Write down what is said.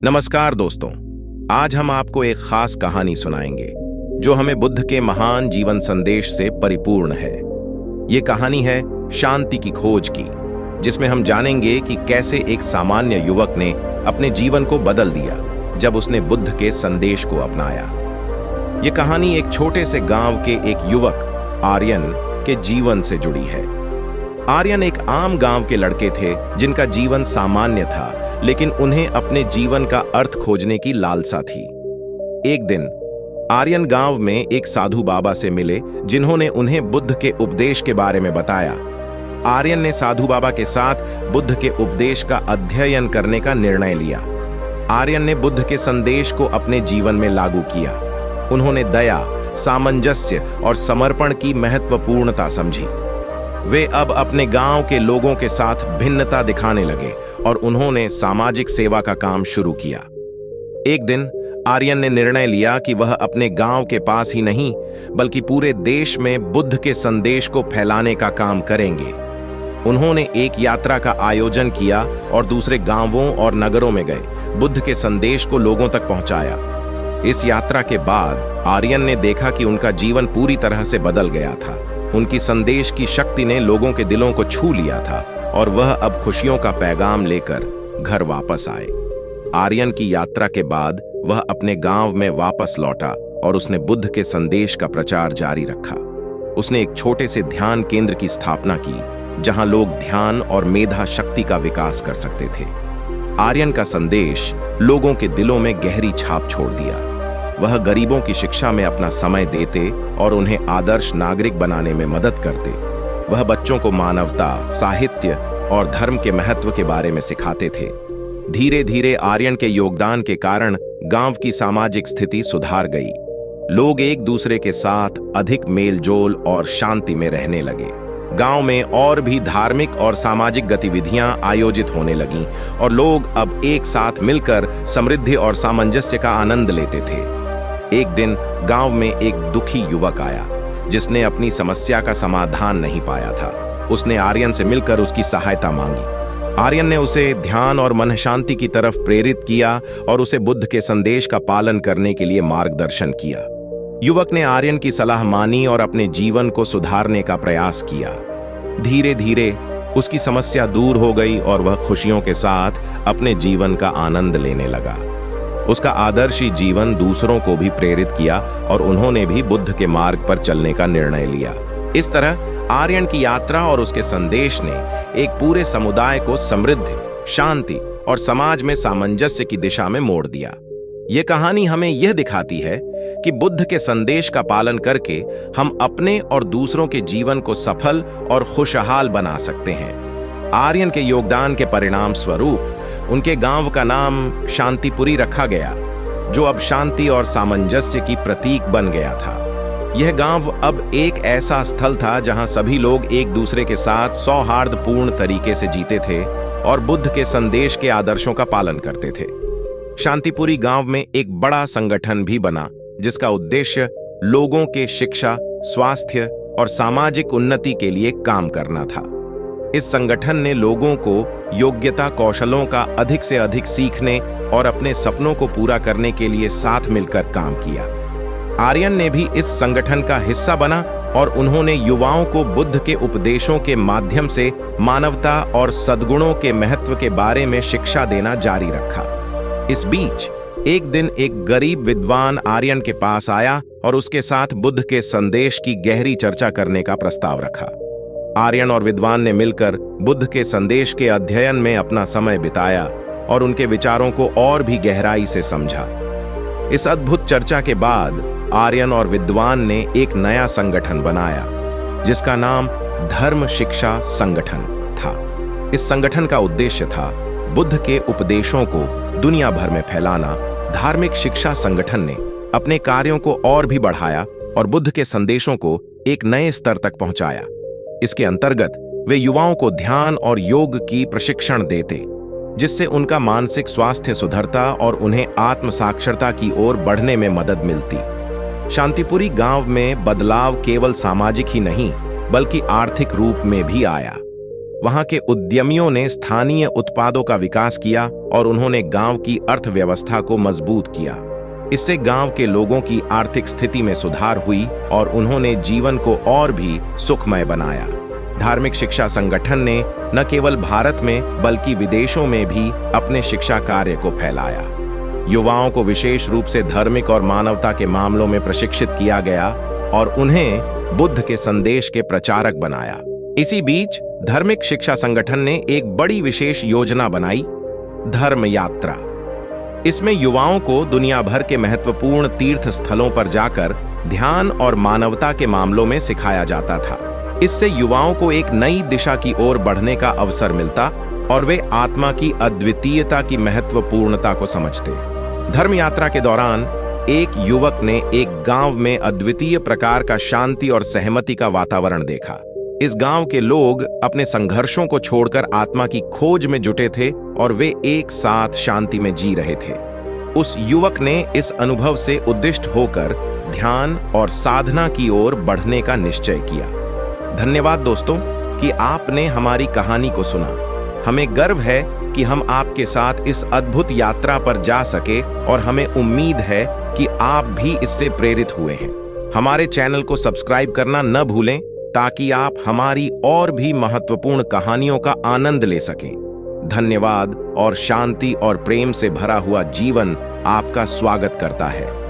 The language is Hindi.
नमस्कार दोस्तों। आज हम आपको एक खास कहानी सुनाएंगे जो हमें बुद्ध के महान जीवन संदेश से परिपूर्ण है। ये कहानी है शांति की खोज की, जिसमें हम जानेंगे कि कैसे एक सामान्य युवक ने अपने जीवन को बदल दिया जब उसने बुद्ध के संदेश को अपनाया। ये कहानी एक छोटे से गांव के एक युवक आर्यन के जीवन से जुड़ी है। आर्यन एक आम गांव के लड़के थे जिनका जीवन सामान्य था, लेकिन उन्हें अपने जीवन का अर्थ खोजने की लालसा थी। एक दिन आर्यन गांव में एक साधु बाबा से मिले जिन्होंने उन्हें बुद्ध के उपदेश के बारे में बताया। आर्यन ने साधु बाबा के साथ बुद्ध के उपदेश का अध्ययन करने का निर्णय लिया। आर्यन ने बुद्ध के संदेश को अपने जीवन में लागू किया। उन्होंने दया, सामंजस्य और समर्पण की महत्वपूर्णता समझी। वे अब अपने गांव के लोगों के साथ भिन्नता दिखाने लगे और उन्होंने सामाजिक सेवा का काम शुरू किया। एक दिन आर्यन ने निर्णय लिया कि वह अपने गांव के पास ही नहीं बल्कि पूरे देश में बुद्ध के संदेश को फैलाने का काम करेंगे। उन्होंने एक यात्रा का आयोजन किया और दूसरे गांवों और नगरों में गए, बुद्ध के संदेश को लोगों तक पहुंचाया। इस यात्रा के बाद आर्यन ने देखा कि उनका जीवन पूरी तरह से बदल गया था। उनकी संदेश की शक्ति ने लोगों के दिलों को छू लिया था और वह अब खुशियों का पैगाम लेकर घर वापस आए। आर्यन की यात्रा के बाद वह अपने गांव में वापस लौटा और उसने बुद्ध के संदेश का प्रचार जारी रखा। उसने एक छोटे से ध्यान केंद्र की स्थापना की जहां लोग ध्यान और मेधा शक्ति का विकास कर सकते थे। आर्यन का संदेश लोगों के दिलों में गहरी छाप छोड़ दिया। वह गरीबों की शिक्षा में अपना समय देते और उन्हें आदर्श नागरिक बनाने में मदद करते। वह बच्चों को मानवता, साहित्य और धर्म के महत्व के बारे में सिखाते थे। धीरे धीरे आर्यन के योगदान के कारण गांव की सामाजिक स्थिति सुधार गई। लोग एक दूसरे के साथ अधिक मेलजोल और शांति में रहने लगे। गांव में और भी धार्मिक और सामाजिक गतिविधियां आयोजित होने लगीं और लोग अब एक साथ मिलकर समृद्धि और सामंजस्य का आनंद लेते थे। एक दिन गांव में एक दुखी युवक आया जिसने अपनी समस्या का समाधान नहीं पाया था। उसने आर्यन से मिलकर उसकी सहायता मांगी। आर्यन ने उसे ध्यान और मन शांति की तरफ प्रेरित किया और उसे बुद्ध के संदेश का पालन करने के लिए मार्गदर्शन किया। युवक ने आर्यन की सलाह मानी और अपने जीवन को सुधारने का प्रयास किया। धीरे धीरे उसकी समस्या दूर हो गई और वह खुशियों के साथ अपने जीवन का आनंद लेने लगा। उसका आदर्शी जीवन दूसरों को भी प्रेरित किया और उन्होंने भी बुद्ध के मार्ग पर चलने का निर्णय लिया। इस तरह आर्यन की यात्रा और उसके संदेश ने एक पूरे समुदाय को समृद्धि, शांति और समाज में सामंजस्य की दिशा में मोड़ दिया। यह कहानी हमें यह दिखाती है कि बुद्ध के संदेश का पालन करके हम अपने और दूसरों के जीवन को सफल और खुशहाल बना सकते हैं। आर्यन के योगदान के परिणाम स्वरूप उनके गांव का नाम शांतिपुरी रखा गया, जो अब शांति और सामंजस्य की प्रतीक बन गया था। यह गांव अब एक ऐसा स्थल था जहां सभी लोग एक दूसरे के साथ सौहार्दपूर्ण तरीके से जीते थे और बुद्ध के संदेश के आदर्शों का पालन करते थे। शांतिपुरी गांव में एक बड़ा संगठन भी बना जिसका उद्देश्य लोगों के शिक्षा, स्वास्थ्य और सामाजिक उन्नति के लिए काम करना था। इस संगठन ने लोगों को योग्यता, कौशलों का अधिक से अधिक सीखने और अपने सपनों को पूरा करने के लिए साथ मिलकर काम किया। आर्यन ने भी इस संगठन का हिस्सा बना और उन्होंने युवाओं को बुद्ध के उपदेशों के माध्यम से मानवता और सद्गुणों के महत्व के बारे में शिक्षा देना जारी रखा। इस बीच एक दिन एक गरीब विद्वान आर्यन के पास आया और उसके साथ बुद्ध के संदेश की गहरी चर्चा करने का प्रस्ताव रखा। आर्यन और विद्वान ने मिलकर बुद्ध के संदेश के अध्ययन में अपना समय बिताया और उनके विचारों को और भी गहराई से समझा। इस अद्भुत चर्चा के बाद आर्यन और विद्वान ने एक नया संगठन बनाया जिसका नाम धर्म शिक्षा संगठन था। इस संगठन का उद्देश्य था बुद्ध के उपदेशों को दुनिया भर में फैलाना। धार्मिक शिक्षा संगठन ने अपने कार्यों को और भी बढ़ाया और बुद्ध के संदेशों को एक नए स्तर तक पहुंचाया। इसके अंतर्गत वे युवाओं को ध्यान और योग की प्रशिक्षण देते, जिससे उनका मानसिक स्वास्थ्य सुधरता और उन्हें आत्म साक्षरता की ओर बढ़ने में मदद मिलती। शांतिपुरी गांव में बदलाव केवल सामाजिक ही नहीं बल्कि आर्थिक रूप में भी आया। वहां के उद्यमियों ने स्थानीय उत्पादों का विकास किया और उन्होंने गांव की अर्थव्यवस्था को मजबूत किया। इससे गांव के लोगों की आर्थिक स्थिति में सुधार हुई और उन्होंने जीवन को और भी सुखमय बनाया। धार्मिक शिक्षा संगठन ने न केवल भारत में बल्कि विदेशों में भी अपने शिक्षा कार्य को फैलाया। युवाओं को विशेष रूप से धार्मिक और मानवता के मामलों में प्रशिक्षित किया गया और उन्हें बुद्ध के संदेश के प्रचारक बनाया। इसी बीच धार्मिक शिक्षा संगठन ने एक बड़ी विशेष योजना बनाई, धर्म यात्रा। इसमें युवाओं को दुनिया भर के महत्वपूर्ण तीर्थ स्थलों पर जाकर ध्यान और मानवता के मामलों में सिखाया जाता था। इससे युवाओं को एक नई दिशा की ओर बढ़ने का अवसर मिलता और वे आत्मा की अद्वितीयता की महत्वपूर्णता को समझते। धर्म यात्रा के दौरान एक युवक ने एक गांव में अद्वितीय प्रकार का शांति और सहमति का वातावरण देखा। इस गांव के लोग अपने संघर्षों को छोड़कर आत्मा की खोज में जुटे थे और वे एक साथ शांति में जी रहे थे। उस युवक ने इस अनुभव से उद्दिष्ट होकर ध्यान और साधना की ओर बढ़ने का निश्चय किया। धन्यवाद दोस्तों कि आपने हमारी कहानी को सुना। हमें गर्व है कि हम आपके साथ इस अद्भुत यात्रा पर जा सके और हमें उम्मीद है कि आप भी इससे प्रेरित हुए हैं। हमारे चैनल को सब्सक्राइब करना न भूलें ताकि आप हमारी और भी महत्वपूर्ण कहानियों का आनंद ले सकें। धन्यवाद और शांति और प्रेम से भरा हुआ जीवन आपका स्वागत करता है।